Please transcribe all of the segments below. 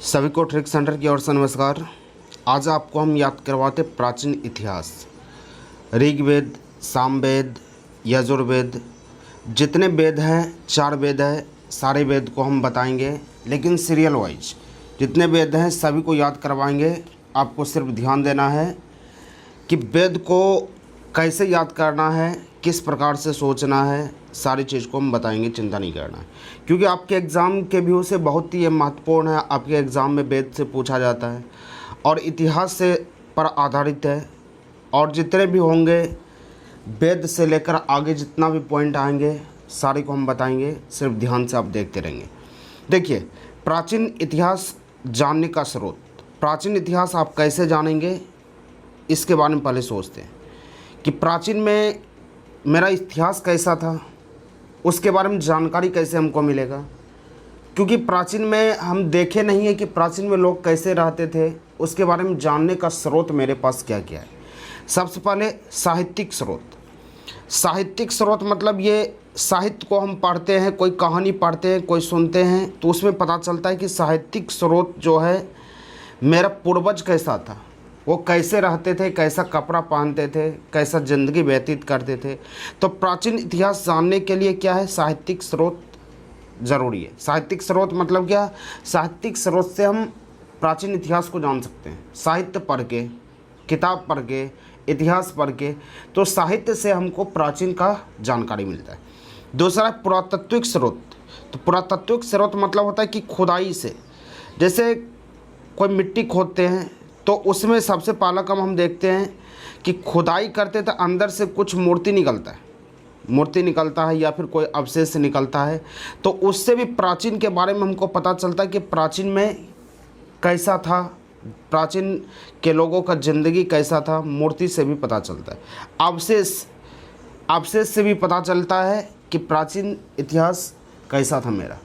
सभी को trick centre की ओर से नमस्कार। आज आपको हम याद करवाते प्राचीन इतिहास, ऋग्वेद, सामवेद, यजुर्वेद, जितने वेद हैं, 4 वेद हैं, सारे वेद को हम बताएंगे, लेकिन सीरियल वाइज जितने वेद हैं सभी को याद करवाएंगे। आपको सिर्फ ध्यान देना है कि वेद को कैसे याद करना है, किस प्रकार से सोचना है, सारी चीज़ को हम बताएंगे, चिंता नहीं करना है। क्योंकि आपके एग्ज़ाम के व्यू से बहुत ही ये महत्वपूर्ण है। आपके एग्ज़ाम में वेद से पूछा जाता है और इतिहास से पर आधारित है, और जितने भी होंगे वेद से लेकर आगे जितना भी पॉइंट आएंगे सारे को हम बताएंगे। सिर्फ ध्यान से आप देखते रहेंगे। देखिए, प्राचीन इतिहास जानने का स्रोत। प्राचीन इतिहास आप कैसे जानेंगे, इसके बारे में पहले सोचते हैं कि प्राचीन में मेरा इतिहास कैसा था, उसके बारे में जानकारी कैसे हमको मिलेगा। क्योंकि प्राचीन में हम देखे नहीं है कि प्राचीन में लोग कैसे रहते थे, उसके बारे में जानने का स्रोत मेरे पास क्या क्या है। सबसे पहले साहित्यिक स्रोत। साहित्यिक स्रोत मतलब ये साहित्य को हम पढ़ते हैं, कोई कहानी पढ़ते हैं, कोई सुनते हैं, तो उसमें पता चलता है कि साहित्यिक स्रोत जो है मेरा पूर्वज कैसा था, वो कैसे रहते थे, कैसा कपड़ा पहनते थे, कैसा ज़िंदगी व्यतीत करते थे। तो प्राचीन इतिहास जानने के लिए क्या है, साहित्यिक स्रोत ज़रूरी है। साहित्यिक स्रोत मतलब क्या, साहित्यिक स्रोत से हम प्राचीन इतिहास को जान सकते हैं। साहित्य पढ़ के, किताब पढ़ के, इतिहास पढ़ के, तो साहित्य से हमको प्राचीन का जानकारी मिलता है। दूसरा है पुरातात्विक स्रोत। तो पुरातात्विक स्रोत मतलब होता है कि खुदाई से, जैसे कोई मिट्टी खोदते हैं तो उसमें सबसे पहला काम हम देखते हैं कि खुदाई करते तो अंदर से कुछ मूर्ति निकलता है या फिर कोई अवशेष निकलता है, तो उससे भी प्राचीन के बारे में हमको पता चलता है कि प्राचीन में कैसा था, प्राचीन के लोगों का ज़िंदगी कैसा था। मूर्ति से भी पता चलता है, अवशेष से भी पता चलता है कि प्राचीन इतिहास कैसा था मेरा।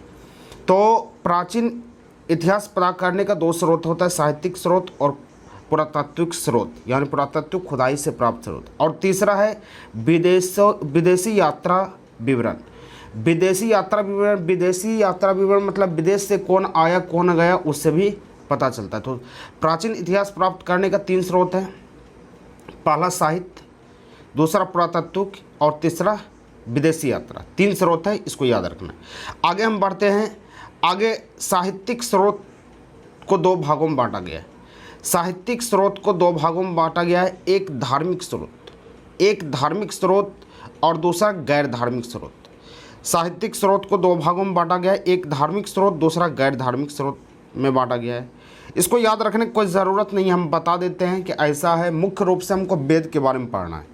तो प्राचीन इतिहास पता करने का 2 स्रोत होता है, साहित्यिक स्रोत और पुरातात्विक स्रोत, यानी पुरातात्विक खुदाई से प्राप्त स्रोत। और तीसरा है विदेशी यात्रा विवरण। विदेशी यात्रा विवरण मतलब विदेश से कौन आया कौन गया, उससे भी पता चलता है। तो प्राचीन इतिहास प्राप्त करने का 3 स्रोत है, पहला साहित्य, दूसरा पुरातात्विक और तीसरा विदेशी यात्रा। 3 स्रोत है, इसको याद रखना है। आगे हम बढ़ते हैं। आगे साहित्यिक स्रोत को 2 भागों में बांटा गया है। साहित्यिक स्रोत को 2 भागों में बांटा गया है, एक धार्मिक स्रोत और दूसरा गैर धार्मिक स्रोत। साहित्यिक स्रोत को 2 भागों में बांटा गया है, एक धार्मिक स्रोत, दूसरा गैर धार्मिक स्रोत में बांटा गया है। इसको याद रखने की कोई ज़रूरत नहीं है, हम बता देते हैं कि ऐसा है। मुख्य रूप से हमको वेद के बारे में पढ़ना है।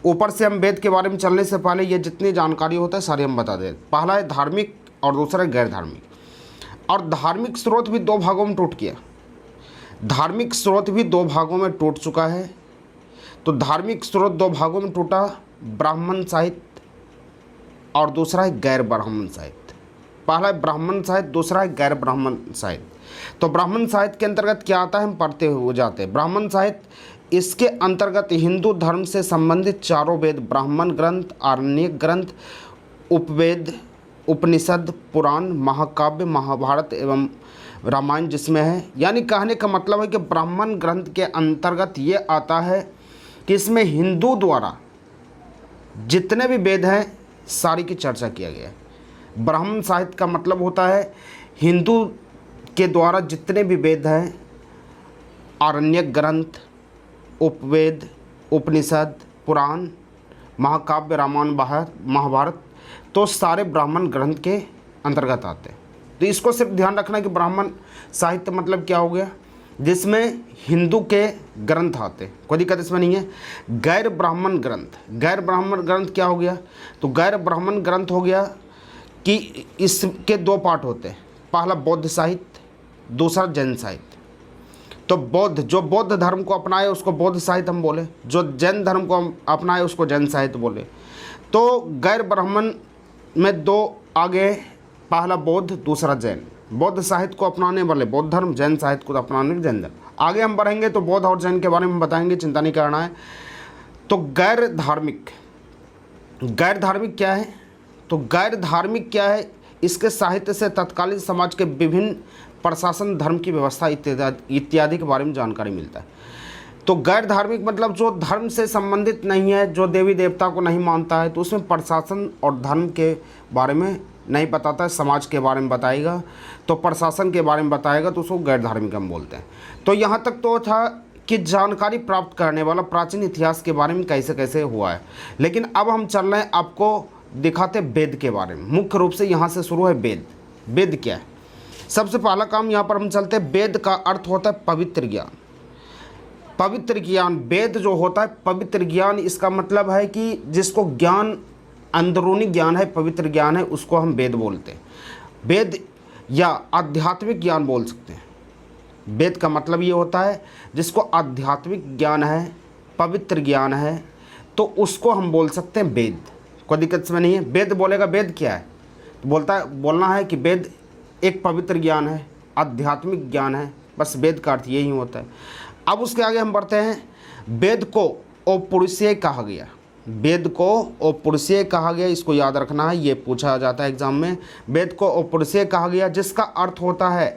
ऊपर से हम वेद के बारे में चलने से पहले ये जितनी जानकारी होता है सारी हम बता दें। पहला है धार्मिक और दूसरा है गैर धार्मिक। और धार्मिक स्रोत भी 2 भागों में टूट गया। धार्मिक स्रोत भी 2 भागों में टूट चुका है। तो धार्मिक स्रोत 2 भागों में टूटा, ब्राह्मण साहित्य और दूसरा है गैर ब्राह्मण साहित्य। पहला है ब्राह्मण साहित्य, दूसरा है गैर ब्राह्मण साहित्य। तो ब्राह्मण साहित्य के अंतर्गत क्या आता है, हम पढ़ते हुए जाते हैं। ब्राह्मण साहित्य, इसके अंतर्गत हिंदू धर्म से संबंधित 4 वेद, ब्राह्मण ग्रंथ, आरण्यक ग्रंथ, उपवेद, उपनिषद, पुराण, महाकाव्य, महाभारत एवं रामायण जिसमें है। यानी कहने का मतलब है कि ब्राह्मण ग्रंथ के अंतर्गत ये आता है कि इसमें हिंदू द्वारा जितने भी वेद हैं सारी की चर्चा किया गया है। ब्राह्मण साहित्य का मतलब होता है हिंदू के द्वारा जितने भी वेद हैं, आरण्यक ग्रंथ, उपवेद, उपनिषद, पुराण, महाकाव्य, रामायण, महाभारत, तो सारे ब्राह्मण ग्रंथ के अंतर्गत आते हैं। तो इसको सिर्फ ध्यान रखना कि ब्राह्मण साहित्य मतलब क्या हो गया, जिसमें हिंदू के ग्रंथ आते हैं, कोई दिक्कत इसमें नहीं है। गैर ब्राह्मण ग्रंथ क्या हो गया, तो गैर ब्राह्मण ग्रंथ हो गया कि इसके 2 पार्ट होते हैं, पहला बौद्ध साहित्य, दूसरा जैन साहित्य। तो जो बौद्ध धर्म को अपनाए उसको बौद्ध साहित्य हम बोले, जो जैन धर्म को अपनाए उसको जैन साहित्य बोले। तो गैर ब्राह्मण में 2 आगे, पहला बौद्ध, दूसरा जैन। बौद्ध साहित्य को अपनाने वाले बौद्ध धर्म, जैन साहित्य को अपनाने वाले जैन धर्म। आगे हम बढ़ेंगे तो बौद्ध और जैन के बारे में बताएंगे, चिंता नहीं करना है। तो गैर धार्मिक क्या है, तो गैर धार्मिक क्या है, इसके साहित्य से तत्कालीन समाज के विभिन्न प्रशासन, धर्म की व्यवस्था इत्यादि के बारे में जानकारी मिलता है। तो गैर धार्मिक मतलब जो धर्म से संबंधित नहीं है, जो देवी देवता को नहीं मानता है, तो उसमें प्रशासन और धर्म के बारे में नहीं बताता है, समाज के बारे में बताएगा, तो प्रशासन के बारे में बताएगा, तो उसको गैर धार्मिक हम बोलते हैं। तो यहाँ तक तो था कि जानकारी प्राप्त करने वाला प्राचीन इतिहास के बारे में कैसे कैसे हुआ है। लेकिन अब हम चल रहे हैं, आपको दिखाते वेद के बारे में। मुख्य रूप से यहाँ से शुरू है वेद। वेद क्या है? सबसे पहला काम यहाँ पर हम चलते हैं, वेद का अर्थ होता है पवित्र ज्ञान। पवित्र ज्ञान, वेद जो होता है पवित्र ज्ञान, इसका मतलब है कि जिसको ज्ञान, अंदरूनी ज्ञान है, पवित्र ज्ञान है, उसको हम वेद बोलते हैं। वेद या आध्यात्मिक ज्ञान बोल सकते हैं। वेद का मतलब ये होता है जिसको आध्यात्मिक ज्ञान है, पवित्र ज्ञान है, तो उसको हम बोल सकते हैं वेद। कोई दिक्कत इसमें नहीं है। वेद बोलेगा वेद क्या है, तो बोलना है कि वेद एक पवित्र ज्ञान है, आध्यात्मिक ज्ञान है, बस वेद का अर्थ यही होता है। अब उसके आगे हम बढ़ते हैं। वेद को औपुरुषेय कहा गया। वेद को औपुरुषेय कहा गया, इसको याद रखना है, ये पूछा जाता है एग्जाम में। वेद को औपुरुषेय कहा गया, जिसका अर्थ होता है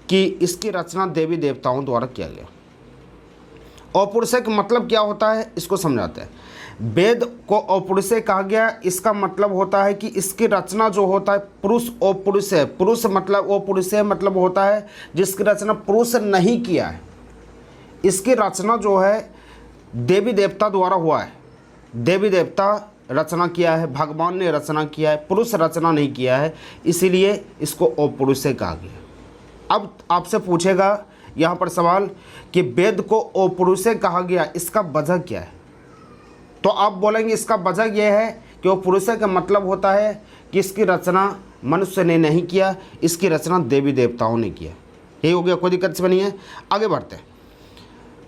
कि इसकी रचना देवी देवताओं द्वारा किया गया। औपुरुषेय का मतलब क्या होता है, इसको समझाते हैं। वेद को औपुरुषेय कहा गया, इसका मतलब होता है कि इसकी रचना जो होता है पुरुष औपुरुषेय। पुरुष मतलब औपुरुषेय मतलब होता है जिसकी रचना पुरुष नहीं किया है। इसकी रचना जो है देवी देवता द्वारा हुआ है। देवी देवता रचना किया है, भगवान ने रचना किया है, पुरुष रचना नहीं किया है, इसीलिए इसको औपुरुषेय कहा गया। अब आपसे पूछेगा यहाँ पर सवाल कि वेद को औपुरुषेय कहा गया, इसका वजह क्या है? तो आप बोलेंगे इसका वजह यह है कि औपुरुषेय का मतलब होता है कि इसकी रचना मनुष्य ने नहीं किया, इसकी रचना देवी देवताओं ने किया। यही हो गया, कोई दिक्कत नहीं है। आगे बढ़ते हैं।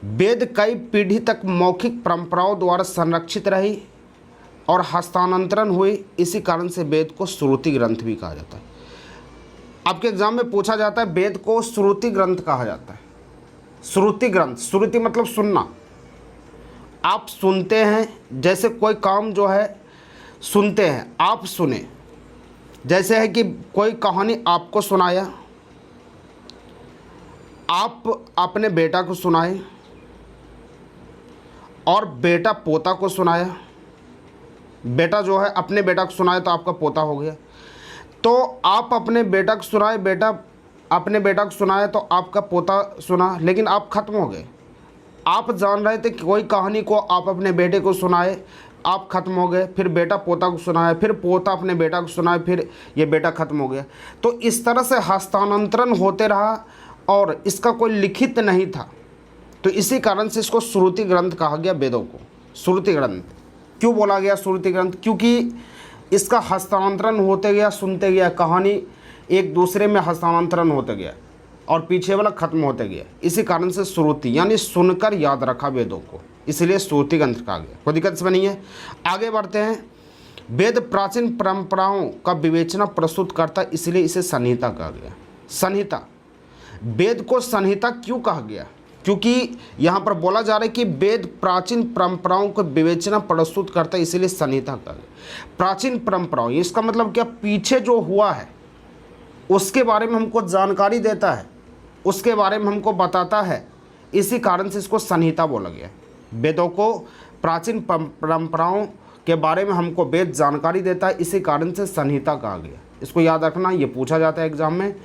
वेद कई पीढ़ी तक मौखिक परंपराओं द्वारा संरक्षित रही और हस्तांतरण हुई, इसी कारण से वेद को श्रुति ग्रंथ भी कहा जाता है। आपके एग्जाम में पूछा जाता है वेद को श्रुति ग्रंथ कहा जाता है। श्रुति ग्रंथ, श्रुति मतलब सुनना। आप सुनते हैं, जैसे कोई काम जो है सुनते हैं, आप सुने, जैसे है कि कोई कहानी आपको सुनाया, आप अपने बेटा को सुनाए और बेटा पोता को सुनाया। बेटा जो है अपने बेटा को सुनाए तो आपका पोता हो गया। तो आप अपने बेटा को सुनाए, बेटा अपने बेटा को सुनाए तो आपका पोता सुना, लेकिन आप खत्म हो गए। आप जान रहे थे कि कोई कहानी को आप अपने बेटे को सुनाए, आप खत्म हो गए, फिर बेटा पोता को सुनाया, फिर पोता अपने बेटा को सुनाए, फिर ये बेटा खत्म हो गया। तो इस तरह से हस्तांतरण होते रहा और इसका कोई लिखित नहीं था। तो इसी कारण से इसको श्रुति ग्रंथ कहा गया। वेदों को श्रुति ग्रंथ क्यों बोला गया? श्रुति ग्रंथ क्योंकि इसका हस्तांतरण होते गया, सुनते गया, कहानी एक दूसरे में हस्तांतरण होते गया और पीछे वाला खत्म होते गया। इसी कारण से श्रुति यानी सुनकर याद रखा वेदों को, इसलिए श्रुति ग्रंथ कहा गया। कोई दिक्कत इसमें नहीं है। आगे बढ़ते हैं। वेद प्राचीन परंपराओं का विवेचना प्रस्तुत करता, इसलिए इसे संहिता कहा गया। संहिता, वेद को संहिता क्यों कहा गया? क्योंकि यहाँ पर बोला जा रहा है कि वेद प्राचीन परंपराओं को विवेचना प्रस्तुत करता है, इसीलिए संहिता कहा गया। प्राचीन परंपराओं, इसका मतलब क्या? पीछे जो हुआ है उसके बारे में हमको जानकारी देता है, उसके बारे में हमको बताता है, इसी कारण से इसको संहिता बोला गया। वेदों को प्राचीन परंपराओं के बारे में हमको वेद जानकारी देता है, इसी कारण से संहिता कहा गया। इसको याद रखना, ये पूछा जाता है एग्जाम में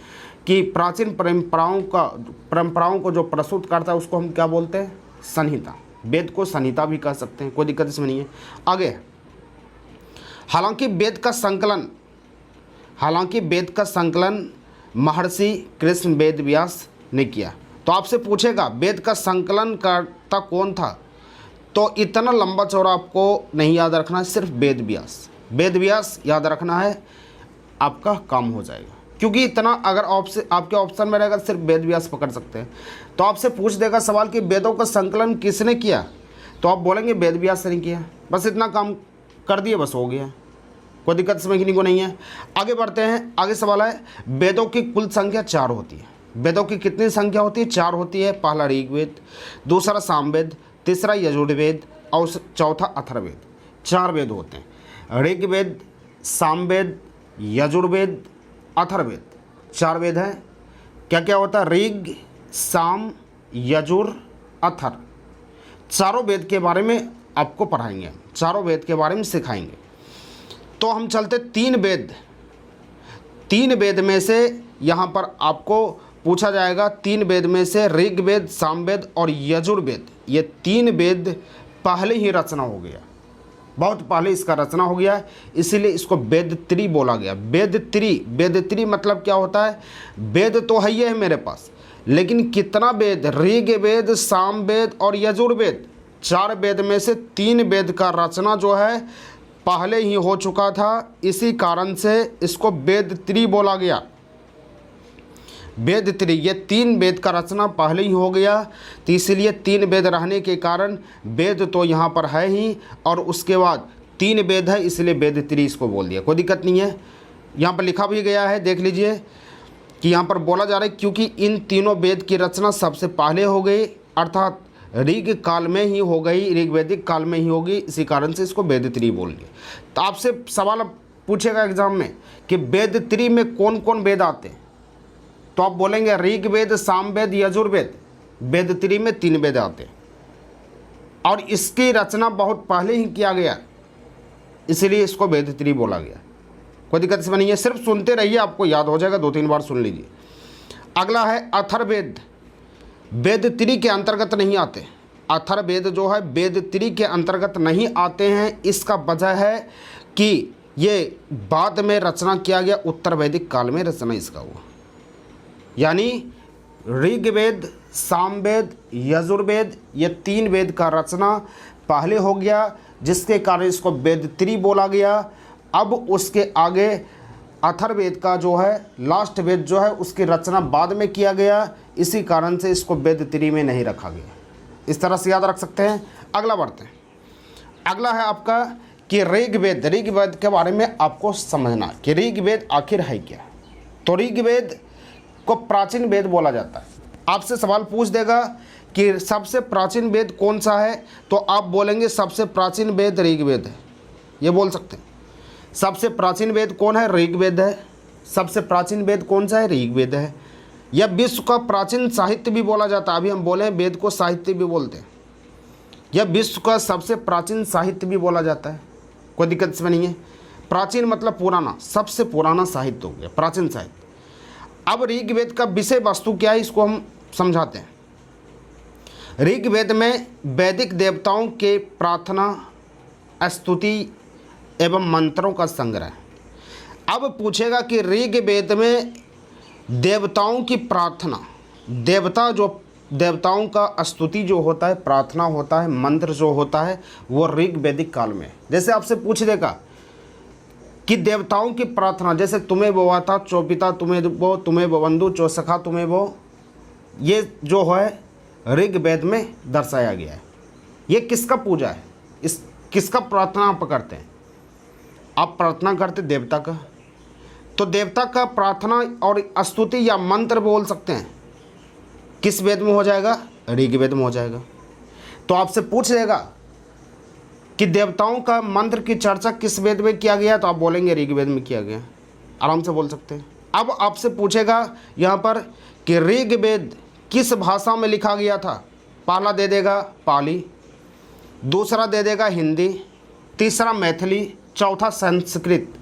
कि प्राचीन परंपराओं को जो प्रस्तुत करता है उसको हम क्या बोलते हैं? संहिता। वेद को संहिता भी कह सकते हैं, कोई दिक्कत इसमें नहीं है। आगे, हालांकि वेद का संकलन महर्षि कृष्ण वेद व्यास ने किया। तो आपसे पूछेगा वेद का संकलन करता कौन था? तो इतना लंबा चौड़ा आपको नहीं याद रखना है, सिर्फ वेद व्यास। वेद व्यास याद रखना है, आपका काम हो जाएगा। क्योंकि इतना अगर आपके ऑप्शन में रहेगा सिर्फ वेद व्यास पकड़ सकते हैं। तो आपसे पूछ देगा सवाल कि वेदों का संकलन किसने किया, तो आप बोलेंगे वेद व्यास ने किया। बस इतना काम कर दिए, बस हो गया, कोई दिक्कत समझने को नहीं है। आगे बढ़ते हैं। आगे सवाल है, वेदों की कुल संख्या 4 होती है। वेदों की कितनी संख्या होती है? 4 होती है। पहला ऋग्वेद, दूसरा सामवेद, तीसरा यजुर्वेद और चौथा अथर्ववेद। 4 वेद होते हैं। ऋग्वेद, सामवेद, यजुर्वेद, अथर्ववेद, 4 वेद हैं। क्या क्या होता है? ऋग, साम, यजुर, अथर, चारों वेद के बारे में आपको पढ़ाएंगे, चारों वेद के बारे में सिखाएंगे। तो हम चलते तीन वेद में से यहाँ पर आपको पूछा जाएगा, तीन वेद में से ऋग्वेद, सामवेद और यजुर्वेद, ये तीन वेद पहले ही रचना हो गया, बहुत पहले इसका रचना हो गया, इसीलिए इसको वेदत्री बोला गया। वेदत्री मतलब क्या होता है? वेद तो है ही है मेरे पास, लेकिन कितना वेद? ऋग्वेद, सामवेद और यजुर्वेद, चार वेद में से तीन वेद का रचना जो है पहले ही हो चुका था, इसी कारण से इसको वेदत्री बोला गया। वेदत्री, ये तीन वेद का रचना पहले ही हो गया, तो इसलिए तीन वेद रहने के कारण वेद तो यहाँ पर है ही, और उसके बाद तीन वेद है, इसलिए वेदत्री इसको बोल दिया। कोई दिक्कत नहीं है, यहाँ पर लिखा भी गया है, देख लीजिए कि यहाँ पर बोला जा रहा है क्योंकि इन तीनों वेद की रचना सबसे पहले हो गई, अर्थात ऋग काल में ही हो गई, ऋग्वैदिक काल में ही होगी, इसी कारण से इसको वेदत्री बोल दिया। तो आपसे सवाल पूछेगा एग्जाम में कि वेदत्री में कौन कौन वेद आते हैं, तो आप बोलेंगे ऋग्वेद, सामवेद, यजुर्वेद। वेदत्री में तीन वेद आते हैं और इसकी रचना बहुत पहले ही किया गया, इसलिए इसको वेदत्री बोला गया। कोई दिक्कत इसमें नहीं है, सिर्फ सुनते रहिए, आपको याद हो जाएगा, 2-3 बार सुन लीजिए। अगला है अथर्ववेद, वेदत्री के अंतर्गत नहीं आते। अथर्ववेद जो है वेदत्री के अंतर्गत नहीं आते हैं, इसका वजह है कि ये बाद में रचना किया गया, उत्तर वैदिक काल में रचना इसका हुआ। यानी ऋग्वेद, सामवेद, यजुर्वेद, ये तीन वेद का रचना पहले हो गया, जिसके कारण इसको वेदत्री बोला गया। अब उसके आगे अथर्ववेद का जो है लास्ट वेद जो है उसकी रचना बाद में किया गया, इसी कारण से इसको वेदत्री में नहीं रखा गया। इस तरह से याद रख सकते हैं। अगला बढ़ते हैं। अगला है आपका कि ऋग्वेद के बारे में आपको समझना कि ऋग्वेद आखिर है क्या। तो ऋग्वेद को प्राचीन वेद बोला जाता है। आपसे सवाल पूछ देगा कि सबसे प्राचीन वेद कौन सा है, तो आप बोलेंगे सबसे प्राचीन वेद ऋग्वेद है, ये बोल सकते हैं। सबसे प्राचीन वेद कौन है? ऋग्वेद है। सबसे प्राचीन वेद कौन सा है? ऋग्वेद है। यह विश्व का प्राचीन साहित्य भी बोला जाता है। अभी हम बोले वेद को साहित्य भी बोलते हैं, यह विश्व का सबसे प्राचीन साहित्य भी बोला जाता है। कोई दिक्कत इसमें नहीं है। प्राचीन मतलब पुराना, सबसे पुराना साहित्य हो गया प्राचीन साहित्य। अब ऋग्वेद का विषय वस्तु क्या है, इसको हम समझाते हैं। ऋग्वेद में वैदिक देवताओं के प्रार्थना, स्तुति एवं मंत्रों का संग्रह। अब पूछेगा कि ऋग्वेद में देवताओं की प्रार्थना, देवताओं का स्तुति जो होता है, प्रार्थना होता है, मंत्र जो होता है, वो ऋग्वैदिक काल में। जैसे आपसे पूछ देगा कि देवताओं की प्रार्थना, जैसे तुम्हें वो आता, चौपिता तुम्हें वो, तुम्हें वो बंधु, चौसखा तुम्हें वो, ये जो है ऋग्वेद में दर्शाया गया है। ये किसका पूजा है, इस किसका प्रार्थना आप करते हैं? आप प्रार्थना करते देवता का, तो देवता का प्रार्थना और स्तुति या मंत्र बोल सकते हैं, किस वेद में हो जाएगा? ऋग्वेद में हो जाएगा। तो आपसे पूछ लेगा कि देवताओं का मंत्र की चर्चा किस वेद में किया गया, तो आप बोलेंगे ऋग्वेद में किया गया, आराम से बोल सकते हैं। अब आपसे पूछेगा यहाँ पर कि ऋग्वेद किस भाषा में लिखा गया था, पहला दे देगा पाली, दूसरा दे देगा हिंदी, तीसरा मैथिली, चौथा संस्कृत।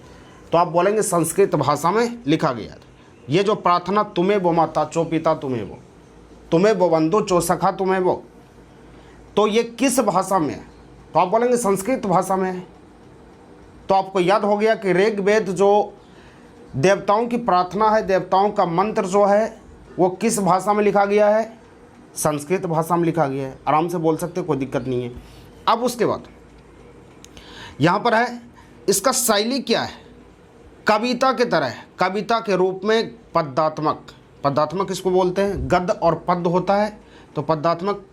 तो आप बोलेंगे संस्कृत भाषा में लिखा गया था। ये जो प्रार्थना तुम्हें वो माता, चो पिता तुम्हें वो बंधु, चो सखा तुम्हें वो, तो ये किस भाषा में है? तो आप बोलेंगे संस्कृत भाषा में है। तो आपको याद हो गया कि ऋग्वेद जो देवताओं की प्रार्थना है, देवताओं का मंत्र जो है, वो किस भाषा में लिखा गया है? संस्कृत भाषा में लिखा गया है। आराम से बोल सकते, कोई दिक्कत नहीं है। अब उसके बाद यहाँ पर है इसका शैली क्या है? कविता के तरह, कविता के रूप में पद्यात्मक इसको बोलते हैं। गद्य और पद्य होता है, तो पद्यात्मक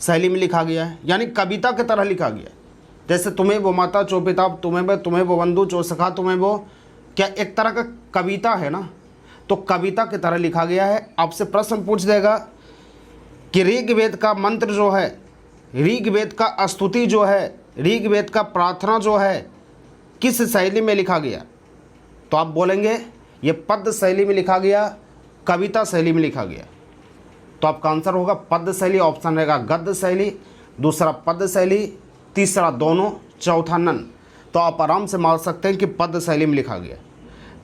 शैली में लिखा गया है, यानी कविता के तरह लिखा गया है। जैसे तुम्हें वो माता, चो पिता तुम्हें वो बंधु, चो सखा तुम्हें वो, क्या एक तरह का कविता है ना, तो कविता की तरह लिखा गया है। आपसे प्रश्न पूछ देगा कि ऋग्वेद का मंत्र जो है, ऋग्वेद का स्तुति जो है, ऋग्वेद का प्रार्थना जो है, किस शैली में लिखा गया, तो आप बोलेंगे ये पद्य शैली में लिखा गया, कविता शैली में लिखा गया। तो आपका आंसर होगा पद्य शैली, ऑप्शन रहेगा गद्य शैली, दूसरा पद्य शैली, तीसरा दोनों, चौथा नन। तो आप आराम से मान सकते हैं कि पद्य शैली में लिखा गया।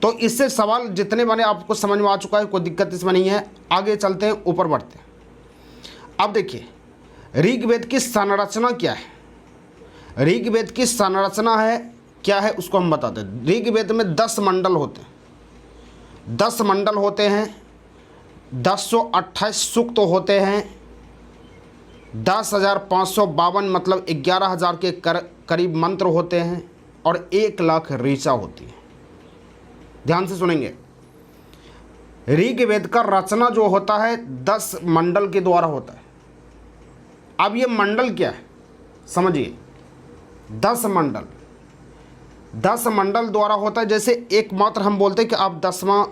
तो इससे सवाल जितने बने आपको समझ में आ चुका है, कोई दिक्कत इसमें नहीं है। आगे चलते हैं, ऊपर बढ़ते हैं। अब देखिए ऋग्वेद की संरचना क्या है। ऋग्वेद की संरचना है क्या है उसको हम बताते हैं। ऋग्वेद में 10 मंडल होते हैं, 10 मंडल होते हैं, 1028 सूक्त होते हैं, 10,552 मतलब 11,000 के करीब मंत्र होते हैं और 1,00,000 ऋचा होती है। ध्यान से सुनेंगे। ऋग्वेद का रचना जो होता है 10 मंडल के द्वारा होता है। अब ये मंडल क्या है समझिए। 10 मंडल, 10 मंडल द्वारा होता है। जैसे एकमात्र हम बोलते हैं कि आप 10वां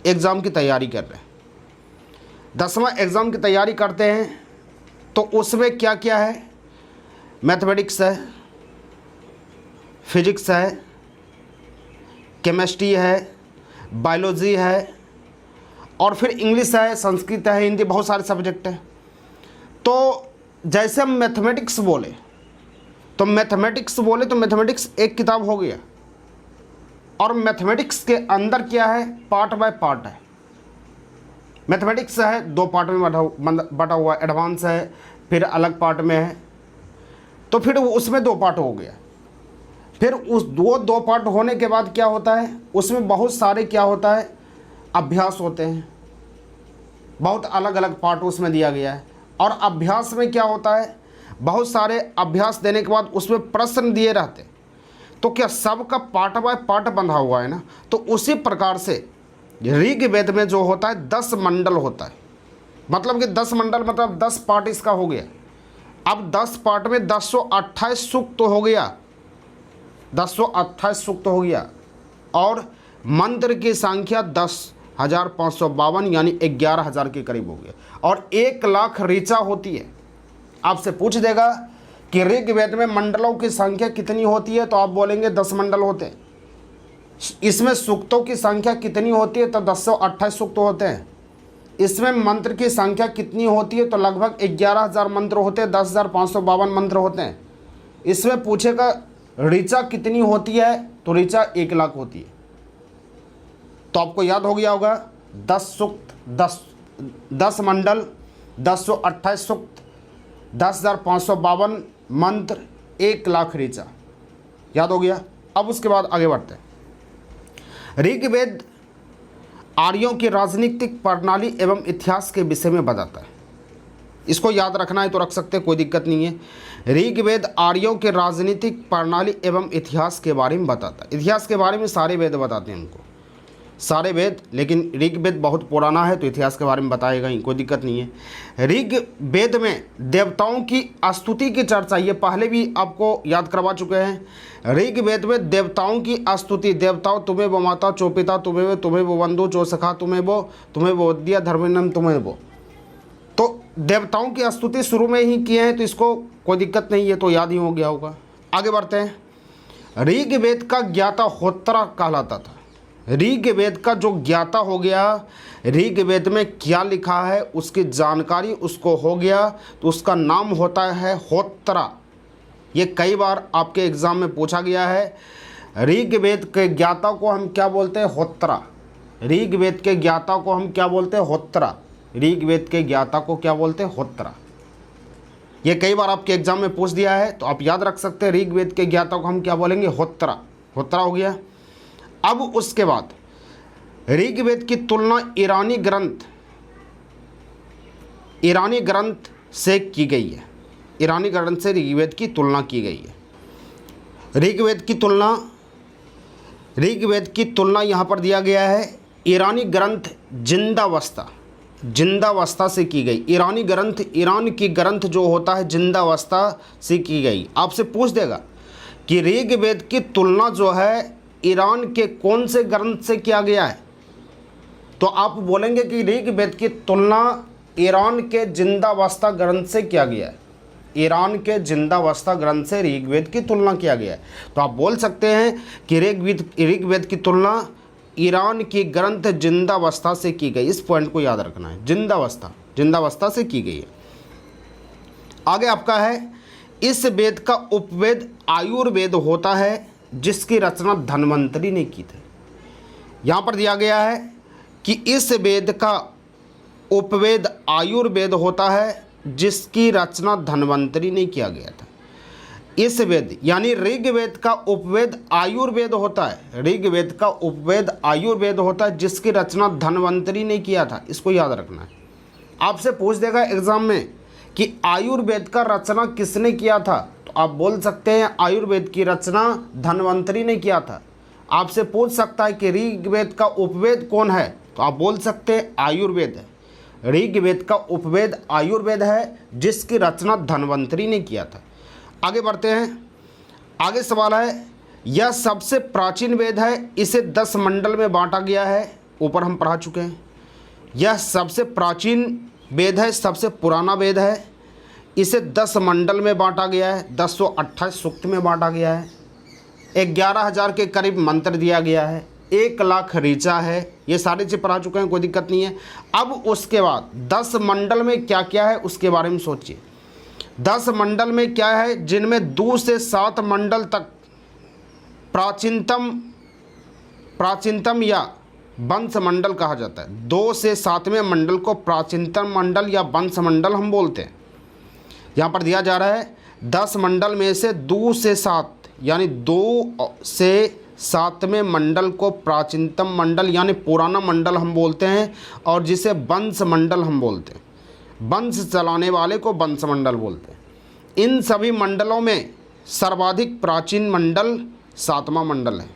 एग्ज़ाम की तैयारी कर रहे हैं, 10वां एग्ज़ाम की तैयारी करते हैं तो उसमें क्या क्या है, मैथमेटिक्स है, फिजिक्स है, केमिस्ट्री है, बायोलॉजी है और फिर इंग्लिश है, संस्कृत है, हिंदी, बहुत सारे सब्जेक्ट हैं। तो जैसे हम मैथमेटिक्स बोले तो मैथमेटिक्स एक किताब हो गया और मैथमेटिक्स के अंदर क्या है, पार्ट बाय पार्ट है। मैथमेटिक्स है 2 पार्ट में बटा हुआ, एडवांस है, फिर अलग पार्ट में है। तो फिर उसमें 2 पार्ट हो गया। फिर उस दो पार्ट होने के बाद क्या होता है, उसमें बहुत सारे क्या होता है, अभ्यास होते हैं। बहुत अलग अलग पार्ट उसमें दिया गया है। और अभ्यास में क्या होता है, बहुत सारे अभ्यास देने के बाद उसमें प्रश्न दिए रहते। तो क्या सबका पार्ट बाय पार्ट बंधा हुआ है ना। तो उसी प्रकार से ऋग्वेद में जो होता है 10 मंडल होता है। मतलब कि 10 मंडल मतलब 10 पार्ट इसका हो गया। अब 10 पार्ट में 1028 सूक्त तो हो गया, 1028 सूक्त हो गया और मंत्र की संख्या 10,552 यानी 11,000 के करीब हो गया और 1,00,000 ऋचा होती है। आपसे पूछ देगा कि ऋग्वेद में मंडलों की संख्या कितनी होती है, तो आप बोलेंगे 10 मंडल होते हैं। इसमें सूक्तों की संख्या कितनी होती है, तो 1028 सूक्त होते हैं। इसमें मंत्र की संख्या कितनी होती है, तो लगभग 11,000 मंत्र होते हैं, 10,552 मंत्र होते हैं। इसमें पूछेगा ऋचा कितनी होती है, तो ऋचा 1,00,000 होती है। तो आपको याद हो गया होगा 10 सूक्त, 10 मंडल, 1028 सूक्त, 10,552 मंत्र, 1,00,000 ऋचा। याद हो गया। अब उसके बाद आगे बढ़ते हैं। ऋग्वेद आर्यों की राजनीतिक प्रणाली एवं इतिहास के विषय में बताता है। इसको याद रखना है तो रख सकते हैं, कोई दिक्कत नहीं है। ऋग्वेद आर्यों के राजनीतिक प्रणाली एवं इतिहास के बारे में बताता है। इतिहास के बारे में सारे वेद बताते हैं हमको, सारे वेद, लेकिन ऋग्वेद बहुत पुराना है तो इतिहास के बारे में बताएगा ही, कोई दिक्कत नहीं है। ऋग्वेद में देवताओं की स्तुति की चर्चा, ये पहले भी आपको याद करवा चुके हैं। ऋग्वेद में देवताओं की स्तुति, देवताओं तुम्हें वो माता, चोपिता तुम्हें वो बंधु, चो सखा तुम्हें वो दिया, धर्मिनम तुम्हें वो। तो देवताओं की स्तुति शुरू में ही किए हैं तो इसको कोई दिक्कत नहीं है, तो याद ही हो गया होगा। आगे बढ़ते हैं। ऋग्वेद का ज्ञाता होत्रा कहलाता था। ऋग्वेद का जो ज्ञाता हो गया, ऋग्वेद में क्या लिखा है उसकी जानकारी उसको हो गया, तो उसका नाम होता है होत्रा। ये कई बार आपके एग्ज़ाम में पूछा गया है। ऋग्वेद के ज्ञाता को हम क्या बोलते हैं, होत्रा। ऋग्वेद के ज्ञाता को हम क्या बोलते हैं, होत्रा। ऋग्वेद के ज्ञाता को क्या बोलते हैं, होत्रा। ये कई बार आपके एग्जाम में पूछ दिया है, तो आप याद रख सकते हैं ऋग्वेद के ज्ञाता को हम क्या बोलेंगे, होत्रा। होत्रा हो गया। अब उसके बाद ऋग्वेद की तुलना ईरानी ग्रंथ से की गई है। ईरानी ग्रंथ से ऋग्वेद की तुलना की गई है। ऋग्वेद की तुलना यहाँ पर दिया गया है। ईरानी ग्रंथ जिंदावस्था से की गई। ईरान की ग्रंथ जो होता है जिंदावस्था से की गई। आपसे पूछ देगा कि ऋग्वेद की तुलना जो है ईरान के कौन से ग्रंथ से किया गया है, तो आप बोलेंगे कि ऋग्वेद की तुलना ईरान के जिंदावस्था ग्रंथ से किया गया है। ईरान के जिंदावस्था ग्रंथ से ऋग्वेद की तुलना किया गया है। तो आप बोल सकते हैं कि ऋग्वेद की तुलना ईरान की ग्रंथ जिंदावस्था से की गई। इस पॉइंट को याद रखना है, जिंदावस्था से की गई है। आगे आपका है, इस वेद का उपवेद आयुर्वेद होता है जिसकी रचना धन्वंतरि ने की थी। यहाँ पर दिया गया है कि इस वेद का उपवेद आयुर्वेद होता है जिसकी रचना धन्वंतरि ने किया गया था। इस वेद यानी ऋग्वेद का उपवेद आयुर्वेद होता है, ऋग्वेद का उपवेद आयुर्वेद होता है जिसकी रचना धन्वंतरि ने किया था। इसको याद रखना है। आपसे पूछ देगा एग्जाम में कि आयुर्वेद का रचना किसने किया था, तो आप बोल सकते हैं आयुर्वेद की रचना धन्वंतरि ने किया था। आपसे पूछ सकता है कि ऋग्वेद का उपवेद कौन है, तो आप बोल सकते हैं आयुर्वेद है। ऋग्वेद का उपवेद आयुर्वेद है जिसकी रचना धन्वंतरि ने किया था। आगे बढ़ते हैं। आगे सवाल है, यह सबसे प्राचीन वेद है, इसे 10 मंडल में बांटा गया है। ऊपर हम पढ़ा चुके हैं। यह सबसे प्राचीन वेद है, सबसे पुराना वेद है, इसे 10 मंडल में बांटा गया है, 1028 सूक्त में बांटा गया है, 11,000 के करीब मंत्र दिया गया है, 1 लाख ऋचा है। ये सारी चीज़ पढ़ा चुके हैं, कोई दिक्कत नहीं है। अब उसके बाद 10 मंडल में क्या क्या है उसके बारे में सोचिए। 10 मंडल में क्या है, जिनमें 2 से 7 मंडल तक प्राचीनतम या वंश मंडल कहा जाता है। 2 से 7वें मंडल को प्राचीनतम मंडल या वंश मंडल हम बोलते हैं। यहाँ पर दिया जा रहा है 10 मंडल में से 2 से 7 यानी 2 से 7वें मंडल को प्राचीनतम मंडल यानी पुराना मंडल हम बोलते हैं, और जिसे वंश मंडल हम बोलते हैं। वंश चलाने वाले को वंश मंडल बोलते हैं। इन सभी मंडलों में सर्वाधिक प्राचीन मंडल 7वां मंडल है।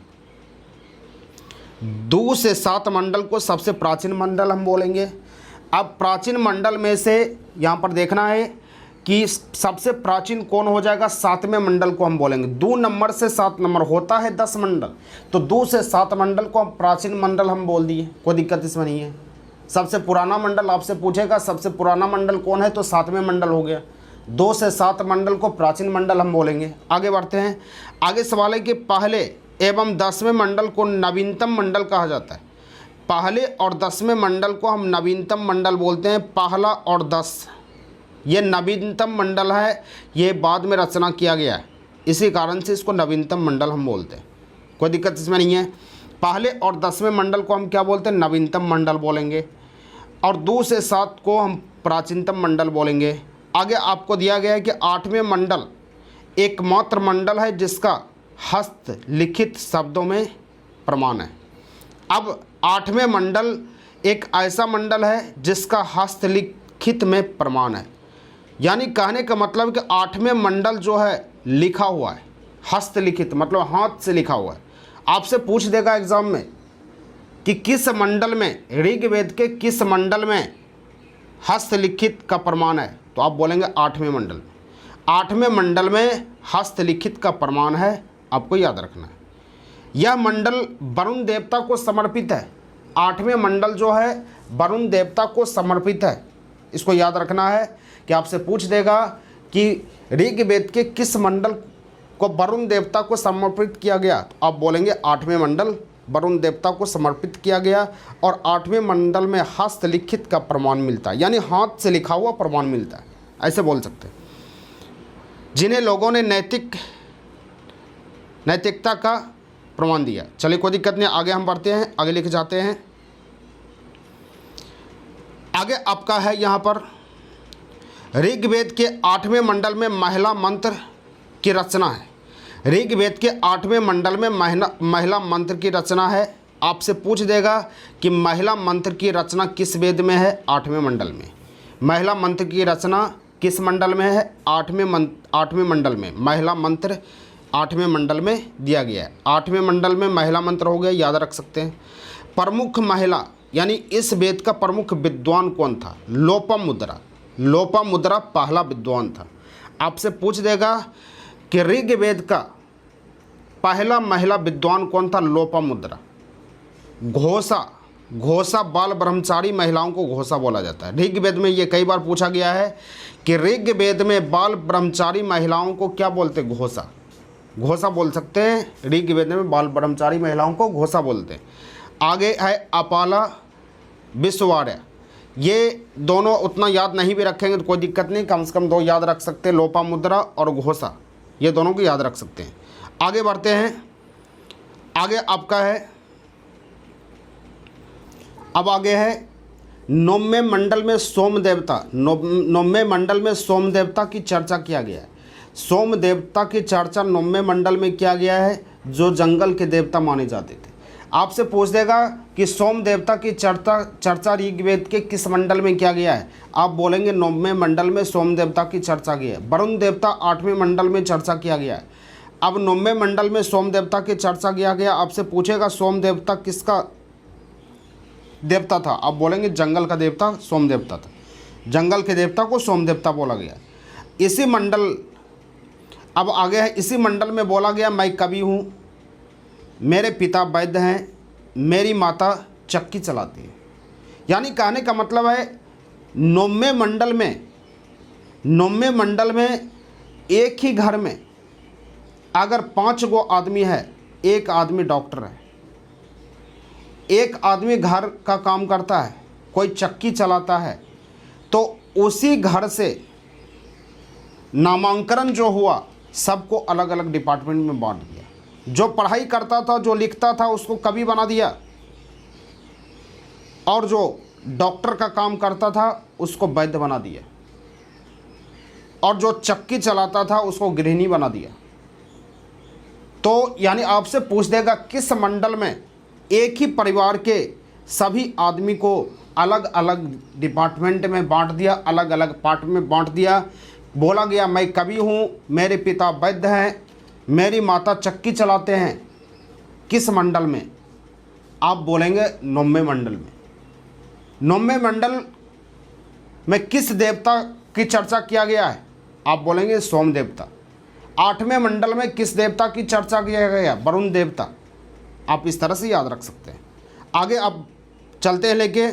2 से 7 मंडल को सबसे प्राचीन मंडल हम बोलेंगे। अब प्राचीन मंडल में से यहाँ पर देखना है कि सबसे प्राचीन कौन हो जाएगा, 7वें मंडल को हम बोलेंगे। 2 नंबर से 7 नंबर होता है 10 मंडल, तो 2 से 7 मंडल को हम प्राचीन मंडल हम बोल दिए, कोई दिक्कत इसमें नहीं है। सबसे पुराना मंडल आपसे पूछेगा सबसे पुराना मंडल कौन है, तो 7वें मंडल हो गया। 2 से 7 मंडल को प्राचीन मंडल हम बोलेंगे। आगे बढ़ते हैं। आगे सवाल है कि पहले एवं 10वें मंडल को नवीनतम मंडल कहा जाता है। पहले और 10वें मंडल को हम नवीनतम मंडल बोलते हैं। पहला और 10 ये नवीनतम मंडल है, ये बाद में रचना किया गया है, इसी कारण से इसको नवीनतम मंडल हम बोलते हैं। कोई दिक्कत इसमें नहीं है। पहले और 10वें मंडल को हम क्या बोलते हैं, नवीनतम मंडल बोलेंगे, और 2 से 7 को हम प्राचीनतम मंडल बोलेंगे। आगे आपको दिया गया है कि 8वें मंडल एकमात्र मंडल है जिसका हस्तलिखित शब्दों में प्रमाण है। अब 8वें मंडल एक ऐसा मंडल है जिसका हस्तलिखित में प्रमाण है, यानी कहने का मतलब कि 8वें मंडल जो है लिखा हुआ है, हस्तलिखित मतलब हाथ से लिखा हुआ है। आपसे पूछ देगा एग्जाम में कि किस मंडल में, ऋग्वेद के किस मंडल में हस्तलिखित का प्रमाण है, तो आप बोलेंगे 8वें मंडल में। 8वें मंडल में हस्तलिखित का प्रमाण है, आपको याद रखना है। यह मंडल वरुण देवता को समर्पित है। 8वें मंडल जो है वरुण देवता को समर्पित है, इसको याद रखना है कि आपसे पूछ देगा कि ऋग्वेद के किस मंडल को वरुण देवता को समर्पित किया गया, तो आप बोलेंगे 8वें मंडल वरुण देवता को समर्पित किया गया, और 8वें मंडल में हस्तलिखित का प्रमाण मिलता है, यानी हाथ से लिखा हुआ प्रमाण मिलता है, ऐसे बोल सकते हैं। जिन्हें लोगों ने नैतिकता का प्रमाण दिया। चलिए कोई दिक्कत नहीं, आगे हम बढ़ते हैं, आगे लिखे जाते हैं। आगे आपका है यहाँ पर ऋग्वेद के 8वें मंडल में महिला मंत्र की रचना है। ऋग्वेद के 8वें मंडल में महिला मंत्र की रचना है। आपसे पूछ देगा कि महिला मंत्र की रचना किस वेद में है, 8वें मंडल में। महिला मंत्र की रचना किस मंडल में है, 8वें मंडल में। महिला मंत्र 8वें मंडल में दिया गया है। 8वें मंडल में महिला मंत्र हो गया, याद रख सकते हैं। प्रमुख महिला यानी इस वेद का प्रमुख विद्वान कौन था, लोपामुद्रा। लोपामुद्रा पहला विद्वान था। आपसे पूछ देगा कि ऋग्वेद का पहला महिला विद्वान कौन था, लोपामुद्रा। घोषा बाल ब्रह्मचारी महिलाओं को घोषा बोला जाता है। ऋग्वेद में ये कई बार पूछा गया है कि ऋग्वेद में बाल ब्रह्मचारी महिलाओं को क्या बोलते, घोषा बोल सकते हैं। ऋग्वेद में बाल ब्रह्मचारी महिलाओं को घोषा बोलते हैं। आगे है अपाला विश्वार्य। ये दोनों उतना याद नहीं भी रखेंगे तो कोई दिक्कत नहीं, कम से कम 2 याद रख सकते हैं, लोपामुद्रा और घोषा, ये दोनों को याद रख सकते हैं। आगे बढ़ते हैं। आगे आपका है, अब आगे है नौवें मंडल में सोम देवता। नौवें मंडल में सोम देवता की चर्चा किया गया है। सोम देवता की चर्चा नौवें मंडल में किया गया है, जो जंगल के देवता माने जाते थे। आपसे पूछ देगा कि सोम देवता की चर्चा ऋग्वेद के किस मंडल में किया गया है, आप बोलेंगे नौवें मंडल में सोम देवता की चर्चा की है। वरुण देवता 8वें मंडल में चर्चा किया गया है। अब 9वें मंडल में सोम देवता की चर्चा किया गया। आपसे पूछेगा सोम देवता किसका देवता था, आप बोलेंगे जंगल का देवता सोम देवता था। जंगल के देवता को सोम देवता बोला गया। इसी मंडल, अब आगे है, इसी मंडल में बोला गया मैं कवि हूँ, मेरे पिता वैद्य हैं, मेरी माता चक्की चलाती है। यानी कहने का मतलब है 9वें मंडल में एक ही घर में अगर 5 गो आदमी है, एक आदमी डॉक्टर है, एक आदमी घर का काम करता है, कोई चक्की चलाता है, तो उसी घर से नामांकन जो हुआ सबको अलग अलग डिपार्टमेंट में बांट दिया। जो पढ़ाई करता था, जो लिखता था, उसको कवि बना दिया, और जो डॉक्टर का काम करता था उसको वैद्य बना दिया, और जो चक्की चलाता था उसको गृहिणी बना दिया। तो यानी आपसे पूछ देगा किस मंडल में एक ही परिवार के सभी आदमी को अलग अलग डिपार्टमेंट में बांट दिया, अलग अलग पार्ट में बांट दिया। बोला गया मैं कवि हूँ, मेरे पिता वैद्य हैं, मेरी माता चक्की चलाते हैं। किस मंडल में, आप बोलेंगे 9वें मंडल में। 9वें मंडल में किस देवता की चर्चा किया गया है, आप बोलेंगे सोम देवता। 8वें मंडल में किस देवता की चर्चा किया गया, वरुण देवता। आप इस तरह से याद रख सकते हैं। आगे अब चलते हैं लेके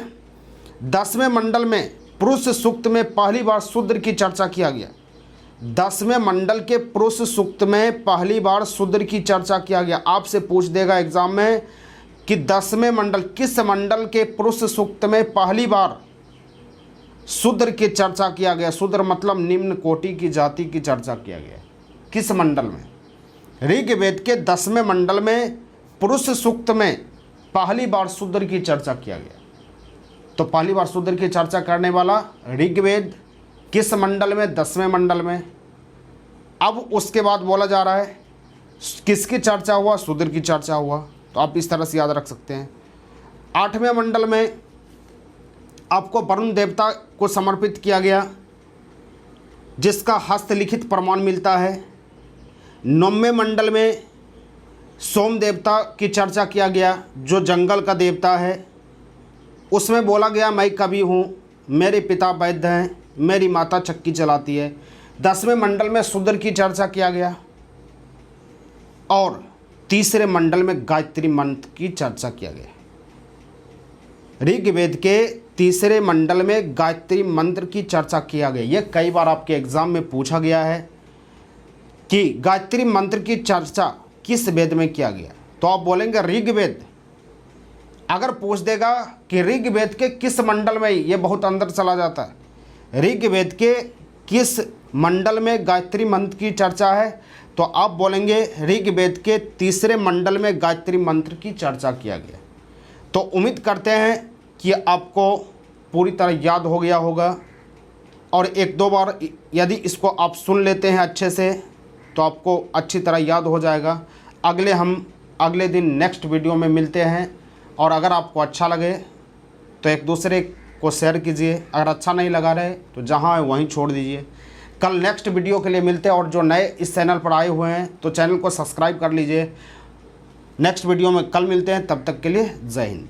10वें मंडल में पुरुष सूक्त में पहली बार शूद्र की चर्चा किया गया। 10वें मंडल के पुरुष सूक्त में पहली बार शूद्र की चर्चा किया गया। आपसे पूछ देगा एग्जाम में कि 10वें मंडल, किस मंडल के पुरुष सूक्त में पहली बार शूद्र की चर्चा किया गया। शूद्र मतलब निम्न कोटि की जाति की चर्चा किया गया। किस मंडल में, ऋग्वेद के 10वें मंडल में पुरुष सूक्त में पहली बार शूद्र की चर्चा किया गया। तो पहली बार शूद्र की चर्चा करने वाला ऋग्वेद किस मंडल में, 10वें मंडल में। अब उसके बाद बोला जा रहा है किसकी चर्चा हुआ, शूद्र की चर्चा हुआ। तो आप इस तरह से याद रख सकते हैं। 8वें मंडल में आपको वरुण देवता को समर्पित किया गया, जिसका हस्तलिखित प्रमाण मिलता है। 9वें मंडल में सोम देवता की चर्चा किया गया, जो जंगल का देवता है। उसमें बोला गया मैं कवि हूँ, मेरे पिता वैद्य हैं, मेरी माता चक्की चलाती है। 10वें मंडल में शूद्र की चर्चा किया गया, और तीसरे मंडल में गायत्री मंत्र की चर्चा किया गया। ऋग्वेद के तीसरे मंडल में गायत्री मंत्र की चर्चा किया गया। यह कई बार आपके एग्जाम में पूछा गया है कि गायत्री मंत्र की चर्चा किस वेद में किया गया, तो आप बोलेंगे ऋग्वेद। अगर पूछ देगा कि ऋग्वेद के किस मंडल में, ये बहुत अंदर चला जाता है, ऋग्वेद के किस मंडल में गायत्री मंत्र की चर्चा है, तो आप बोलेंगे ऋग्वेद के तीसरे मंडल में गायत्री मंत्र की चर्चा किया गया। तो उम्मीद करते हैं कि आपको पूरी तरह याद हो गया होगा, और 1-2 बार यदि इसको आप सुन लेते हैं अच्छे से तो आपको अच्छी तरह याद हो जाएगा। हम अगले दिन नेक्स्ट वीडियो में मिलते हैं, और अगर आपको अच्छा लगे तो एक दूसरे को शेयर कीजिए। अगर अच्छा नहीं लगा रहे तो जहाँ है वहीं छोड़ दीजिए। कल नेक्स्ट वीडियो के लिए मिलते हैं, और जो नए इस चैनल पर आए हुए हैं तो चैनल को सब्सक्राइब कर लीजिए। नेक्स्ट वीडियो में कल मिलते हैं, तब तक के लिए जय हिंद।